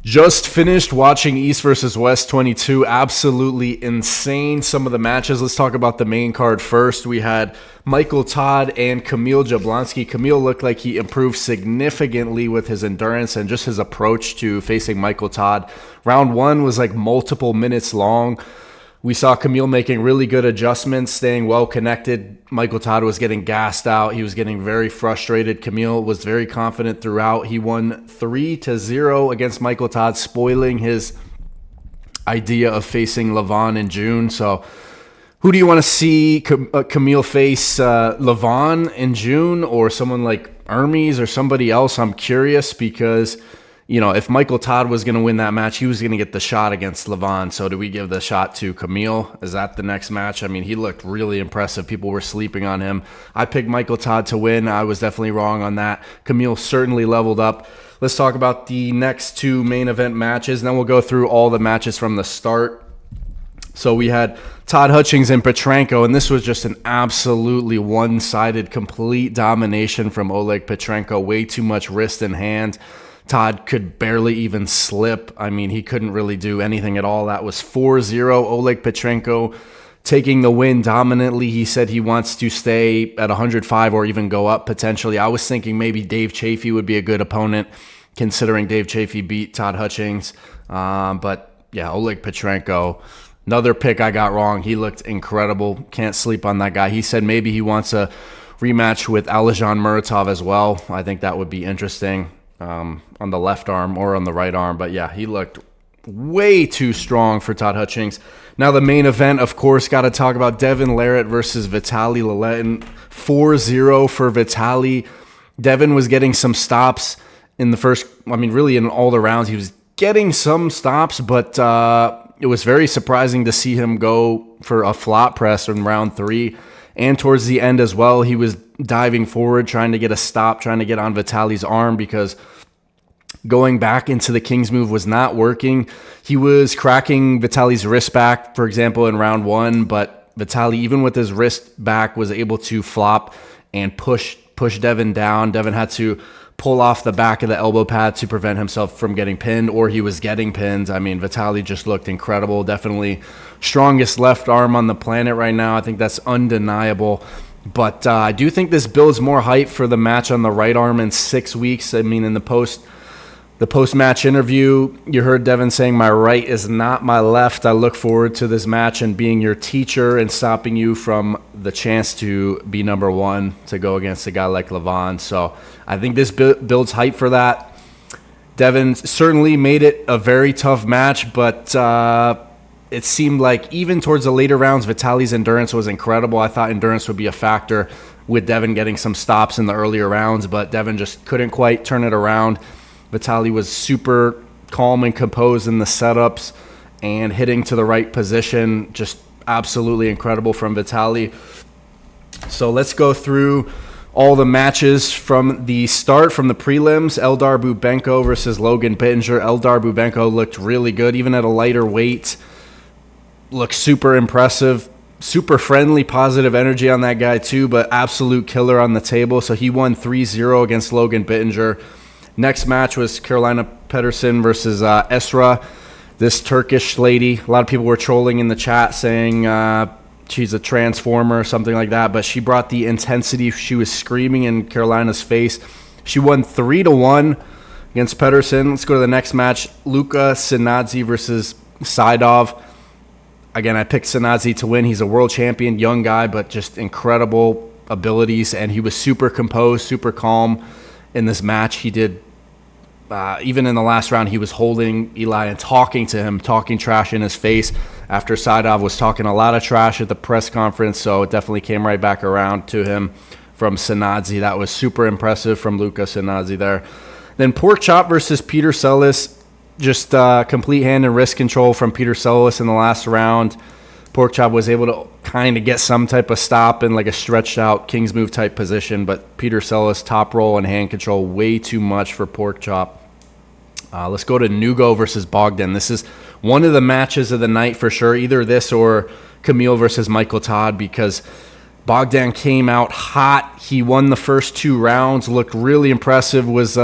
Just finished watching East versus West 22. Absolutely insane. Some of the matches. Let's talk about the main card first. We had Michael Todd and Camille Jablonski. Camille looked like he improved significantly with his endurance and just his approach to facing Michael Todd. Round one was like multiple minutes long. We saw Camille making really good adjustments, staying well connected. Michael Todd was getting gassed out. He was getting very frustrated. Camille was very confident throughout. He won 3-0 against Michael Todd, spoiling his idea of facing Levon in June. So who do you want to see Camille face, Levon in June or someone like Hermes or somebody else? I'm curious because if Michael Todd was going to win that match, he was going to get the shot against Levon. So do we give the shot to Camille? Is that the next match? I mean, he looked really impressive. People were sleeping on him. I picked Michael Todd to win. I was definitely wrong on that. Camille certainly leveled up. Let's talk about the next two main event matches, and then we'll go through all the matches from the start. So we had Todd Hutchings and Petrenko, and this was just an absolutely one-sided, complete domination from Oleg Petrenko. Way too much wrist and hand. Todd could barely even slip. I mean, he couldn't really do anything at all. That was 4-0. Oleg Petrenko taking the win dominantly. He said he wants to stay at 105 or even go up potentially. I was thinking maybe Dave Chafee would be a good opponent, considering Dave Chafee beat Todd Hutchings. But yeah, Oleg Petrenko, another pick I got wrong. He looked incredible. Can't sleep on that guy. He said maybe he wants a rematch with Alijan Muratov as well. I think that would be interesting. On the left arm or on the right arm. But yeah, he looked way too strong for Todd Hutchings. Now the main event, of course, got to talk about Devin Laratt versus Vitaly Lentin. 4-0 for Vitaly. Devin was getting some stops in the first, really in all the rounds. He was getting some stops, but it was very surprising to see him go for a flop press in round 3. And towards the end as well, he was diving forward, trying to get a stop, trying to get on Vitaly's arm because going back into the King's move was not working. He was cracking Vitaly's wrist back, for example, in round 1, but Vitaly, even with his wrist back, was able to flop and push Devin down. Devin had to pull off the back of the elbow pad to prevent himself from getting pinned, or he was getting pinned. I mean, Vitaly just looked incredible. Definitely strongest left arm on the planet right now. I think that's undeniable. But I do think this builds more hype for the match on the right arm in 6 weeks. I mean, in the post-match interview, you heard Devin saying, "My right is not my left. I look forward to this match and being your teacher and stopping you from the chance to be number one, to go against a guy like Levon." So I think this builds hype for that. Devin certainly made it a very tough match, but it seemed like even towards the later rounds, Vitaly's endurance was incredible. I thought endurance would be a factor with Devin getting some stops in the earlier rounds, but Devin just couldn't quite turn it around. Vitaly was super calm and composed in the setups and hitting to the right position. Just absolutely incredible from Vitaly. So let's go through all the matches from the start, from the prelims. Eldar Bubenko versus Logan Bittinger. Eldar Bubenko looked really good, even at a lighter weight. Looked super impressive. Super friendly, positive energy on that guy too, but absolute killer on the table. So he won 3-0 against Logan Bittinger. Next match was Carolina Pedersen versus Esra, this Turkish lady. A lot of people were trolling in the chat saying she's a transformer or something like that, but she brought the intensity. She was screaming in Carolina's face. She won 3-1 against Pedersen. Let's go to the next match. Luka Sinadze versus Saidov. Again, I picked Sinadze to win. He's a world champion, young guy, but just incredible abilities, and he was super composed, super calm in this match. He did, even in the last round, he was holding Eli and talking to him, talking trash in his face after Saidov was talking a lot of trash at the press conference, so it definitely came right back around to him from Sinadze. That was super impressive from Luka Sinadze there. Then Pork Chop versus Peter Sellis. Just complete hand and wrist control from Peter Sellis in the last round. Pork Chop was able to kind of get some type of stop in like a stretched out King's move type position, but Peter Sellis, top roll and hand control, way too much for Pork Chop. Let's go to Nugo versus Bogdan. This is one of the matches of the night for sure, either this or Camille versus Michael Todd, because Bogdan came out hot. He won the first 2 rounds, looked really impressive, was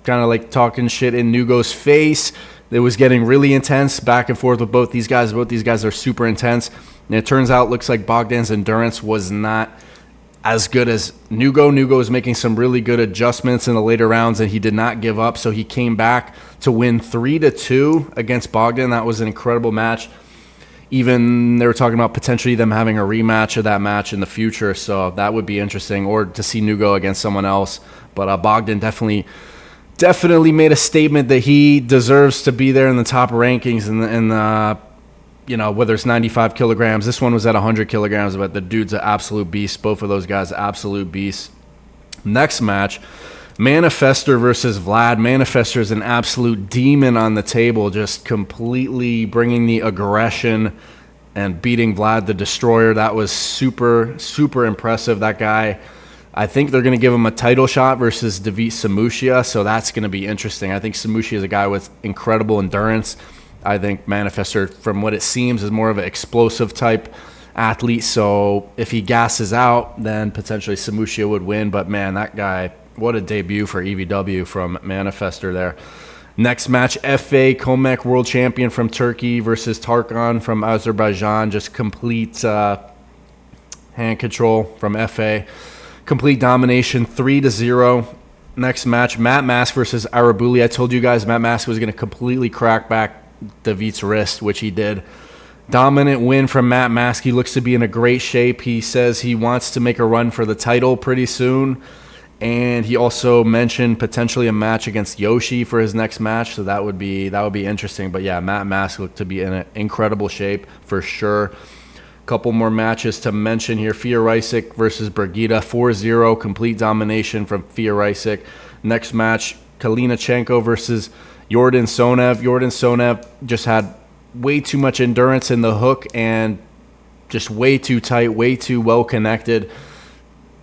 kind of like talking shit in Nugo's face. It was getting really intense back and forth with both these guys. Both these guys are super intense. And it turns out, looks like Bogdan's endurance was not as good as Nugo. Nugo was making some really good adjustments in the later rounds, and he did not give up. So he came back to win 3-2 against Bogdan. That was an incredible match. Even they were talking about potentially them having a rematch of that match in the future. So that would be interesting, or to see Nugo against someone else. But Bogdan definitely made a statement that he deserves to be there in the top rankings and you know, whether it's 95 kilograms. This one was at 100 kilograms, but the dude's an absolute beast. Both of those guys, absolute beasts. Next match, Manifester versus Vlad. Manifester is an absolute demon on the table, just completely bringing the aggression and beating Vlad the Destroyer. That was super, super impressive. That guy, I think they're going to give him a title shot versus David Samushia, so that's going to be interesting. I think Samushia is a guy with incredible endurance. I think Manifester, from what it seems, is more of an explosive type athlete. So if he gasses out, then potentially Samushia would win. But man, that guy, what a debut for EVW from Manifester there. Next match, FA Komek world champion from Turkey versus Tarkan from Azerbaijan. Just complete hand control from FA. Complete domination, 3-0. Next match, Matt Mask versus Arabuli. I told you guys Matt Mask was going to completely crack back David's wrist, which he did. Dominant win from Matt Mask. He looks to be in a great shape. He says he wants to make a run for the title pretty soon. And he also mentioned potentially a match against Yoshi for his next match. So that would be interesting. But yeah, Matt Mask looked to be in an incredible shape for sure. Couple more matches to mention here. Fiorajsic versus Brigida, 4-0, complete domination from Fiorajsic. Next match, Kalinachenko versus Jordan Sonev. Jordan Sonev just had way too much endurance in the hook and just way too tight, way too well connected.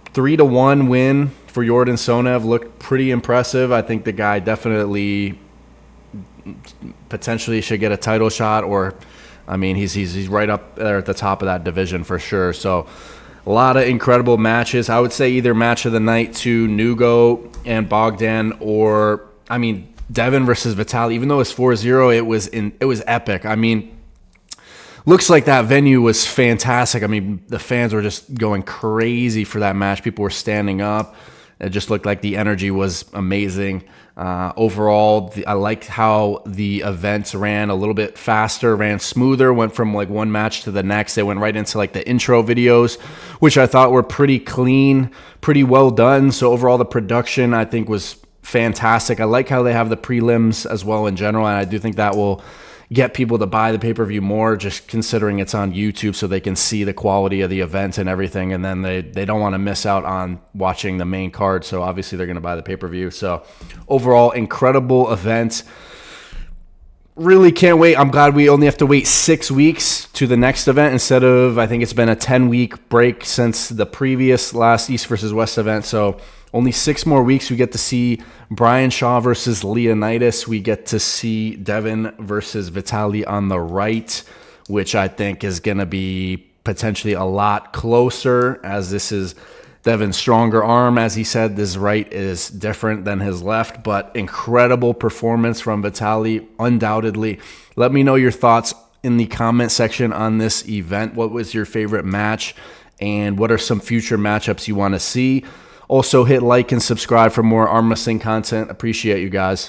3-1 win for Jordan Sonev looked pretty impressive. I think the guy definitely potentially should get a title shot, or I mean, he's right up there at the top of that division for sure. So a lot of incredible matches. I would say either match of the night to Nugo and Bogdan, or I mean Devin versus Vitaly. Even though it's 4-0, it was epic. I mean, looks like that venue was fantastic. I mean, the fans were just going crazy for that match. People were standing up. It just looked like the energy was amazing. Overall, I liked how the events ran a little bit faster, ran smoother, went from like one match to the next. They went right into like the intro videos, which I thought were pretty clean, pretty well done. So overall, the production, I think, was fantastic. I like how they have the prelims as well in general, and I do think that will get people to buy the pay-per-view more, just considering it's on YouTube so they can see the quality of the event and everything, and then they don't want to miss out on watching the main card, so obviously they're going to buy the pay-per-view. So overall, incredible event. Really can't wait. I'm glad we only have to wait 6 weeks to the next event instead of, I think it's been a 10-week break since the previous last East versus West event, so only 6 more weeks. We get to see Brian Shaw versus Leonidas. We get to see Devin versus Vitaly on the right, which I think is going to be potentially a lot closer, as this is Devin's stronger arm. As he said, this right is different than his left, but incredible performance from Vitaly, undoubtedly. Let me know your thoughts in the comment section on this event. What was your favorite match, and what are some future matchups you want to see? Also, hit like and subscribe for more arm wrestling content. Appreciate you guys.